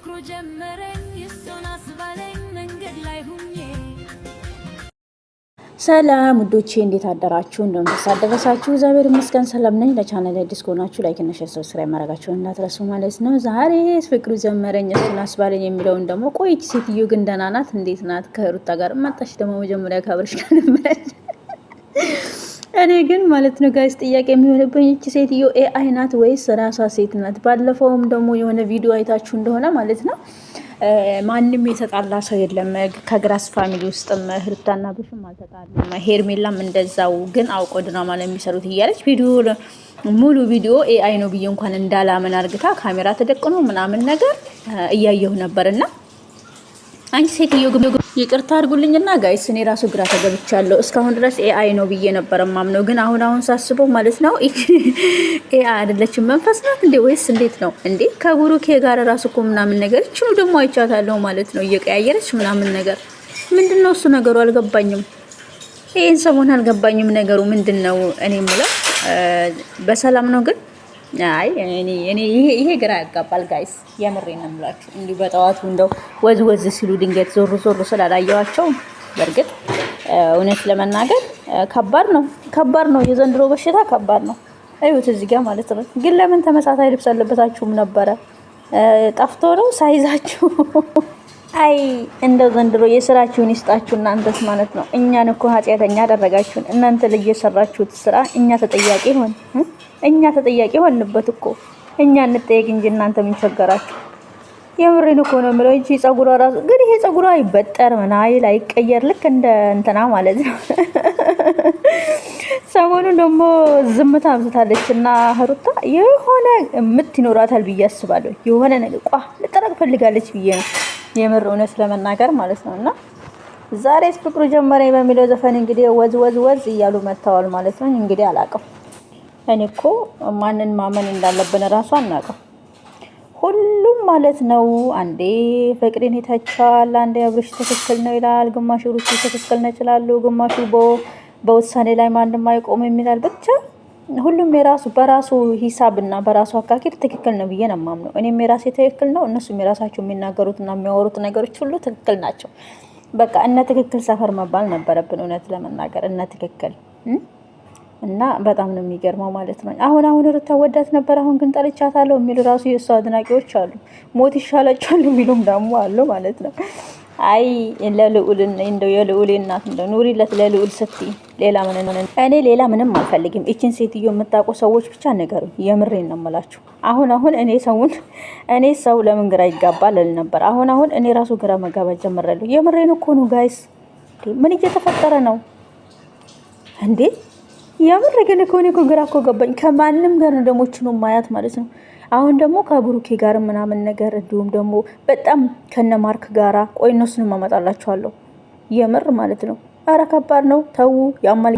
ፍቅሩ ጀመረኝ እሱን አስባለኝ መንገድ ላይ ሁኜ። ሰላም ውዶቼ እንዴት አደራችሁ? እንደምን ተሳደረሳችሁ? እግዚአብሔር ይመስገን ሰላም ነኝ። ለቻናል አዲስ ከሆናችሁ ላይክ እና ሼር ሰብስክራይብ ማድረጋችሁን እንዳትረሱ ማለት ነው። ዛሬ ፍቅሩ ጀመረኝ እሱን አስባለኝ የሚለውን ደግሞ ቆይች ሴትዮ ግን ደህና ናት? እንዴት ናት? ከሩታ ጋር መጣች ደግሞ መጀመሪያ ካብርሽ ጋር ነበር። እኔ ግን ማለት ነው ጋይስ ጥያቄ የሚሆንብኝ እቺ ሴትዮ ኤአይ ናት ወይስ ራሷ ሴት ናት? ባለፈውም ደግሞ የሆነ ቪዲዮ አይታችሁ እንደሆነ ማለት ነው ማንም የተጣላ ሰው የለም ከግራስ ፋሚሊ ውስጥም ህርታና ብሽም አልተጣሉም። ሄርሜላም እንደዛው ግን አውቆ ድራማ ነው የሚሰሩት እያለች ቪዲዮ ሙሉ ቪዲዮ ኤአይ ነው ብዬ እንኳን እንዳላምን አርግታ ካሜራ ተደቅኖ ምናምን ነገር እያየሁ ነበርና አንቺ ሴትዮ ይቅርታ አድርጉልኝና ጋይስ እኔ ራሱ ግራ ተገብቻለሁ። እስካሁን ድረስ ኤአይ ነው ብዬ ነበር ማምነው፣ ግን አሁን ሳስበው ማለት ነው ኤአይ አይደለችም መንፈስ ናት እንዴ ወይስ እንዴት ነው እንዴ? ከቡሩኬ ጋር ራሱ እኮ ምናምን ነገር እቺኑ ደግሞ አይቻታለሁ ማለት ነው እየቀያየረች ምናምን ነገር። ምንድነው እሱ ነገሩ? አልገባኝም። ይሄን ሰሞን አልገባኝም ነገሩ ምንድነው? እኔ የምለው በሰላም ነው ግን አይ እኔ ይሄ ግራ ያጋባል ጋይስ፣ የምሬን ነው የምላችሁ። እንዲሁ በጠዋቱ እንደው ወዝ ሲሉ ድንገት ዞር ስላላየዋቸው በእርግጥ እውነት ለመናገር ከባድ ነው የዘንድሮ በሽታ ከባድ ነው። እዩት እዚህ ጋር ማለት ነው። ግን ለምን ተመሳሳይ ልብስ አለበታችሁም ነበረ? ጠፍቶ ነው ሳይዛችሁ? አይ እንደው ዘንድሮ የስራችሁን ይስጣችሁ እናንተስ ማለት ነው። እኛን እኮ ኃጢአተኛ አደረጋችሁን። እናንተ ላይ የሰራችሁት ስራ እኛ ተጠያቂ ሆንበት እኮ። እኛ እንጠየቅ እንጂ እናንተ ምን ቸገራችሁ? የምሬን እኮ ነው የምለው እንጂ ጸጉሯ ራሱ ግን ይሄ ጸጉሯ ይበጠር ምን አይቀየር ልክ እንደ እንትና ማለት ነው። ሰሞኑን ደግሞ ዝምታ አብዝታለች እና ሩታ የሆነ ምት ይኖራታል ብዬ አስባለሁ። የሆነ ነገር ልጠረቅ ፈልጋለች ብዬ ነው የምር እውነት ለመናገር ማለት ነው። እና ዛሬስ ፍቅሩ ጀመረኝ በሚለው ዘፈን እንግዲህ ወዝ እያሉ መጥተዋል ማለት ነው። እንግዲህ አላውቅም እኔ እኮ ማንን ማመን እንዳለብን ራሱ አናውቅም። ሁሉም ማለት ነው አንዴ ፍቅሬን ይተቻል፣ አንዴ አብርሽ ትክክል ነው ይላል፣ ግማሹ ሩቲ ትክክል ነው ይላሉ፣ ግማሹ በውሳኔ ላይ ማንም አይቆምም ይላል። ብቻ ሁሉም በራሱ ሂሳብና በራሱ አካሄድ ትክክል ነው ብዬ ነው የማምነው። እኔም የራሴ ትክክል ነው፣ እነሱም የራሳቸው የሚናገሩትና የሚያወሩት ነገሮች ሁሉ ትክክል ናቸው። በቃ እነ ትክክል ሰፈር መባል ነበረብን እውነት ለመናገር እነ ትክክል እና በጣም ነው የሚገርመው ማለት ነው። አሁን ሩታ ወዳት ነበር፣ አሁን ግን ጠልቻታለሁ የሚሉ ራሱ የእሱ አድናቂዎች አሉ። ሞት ይሻላቸዋል የሚሉም ደግሞ አሉ ማለት ነው። አይ ለልዑል እንደው የልዑል እናት እንደው ኑሪለት ለልዑል ስትይ ሌላ ምንም አልፈልግም። እቺን ሴትዮ የምታውቁ ሰዎች ብቻ ነገሩኝ። የምሬን ነው የምላችሁ። አሁን እኔ ሰው ለምን ግራ ይጋባል እል ነበር። አሁን እኔ ራሱ ግራ መጋባት ጀምሬያለሁ። የምሬን እኮ ነው ጋይስ። ምን እየተፈጠረ ነው እንዴ? የምር ግን እኮ ግራ እኮ ገባኝ። ከማንም ጋር ነው ደግሞ እቺ ነው ማያት ማለት ነው። አሁን ደግሞ ከብሩኬ ጋር ምናምን ነገር እንዲሁም ደግሞ በጣም ከነማርክ ጋራ ቆይ እነሱንም አመጣላችኋለሁ የምር ማለት ነው። አረ ከባድ ነው ተው ያማል።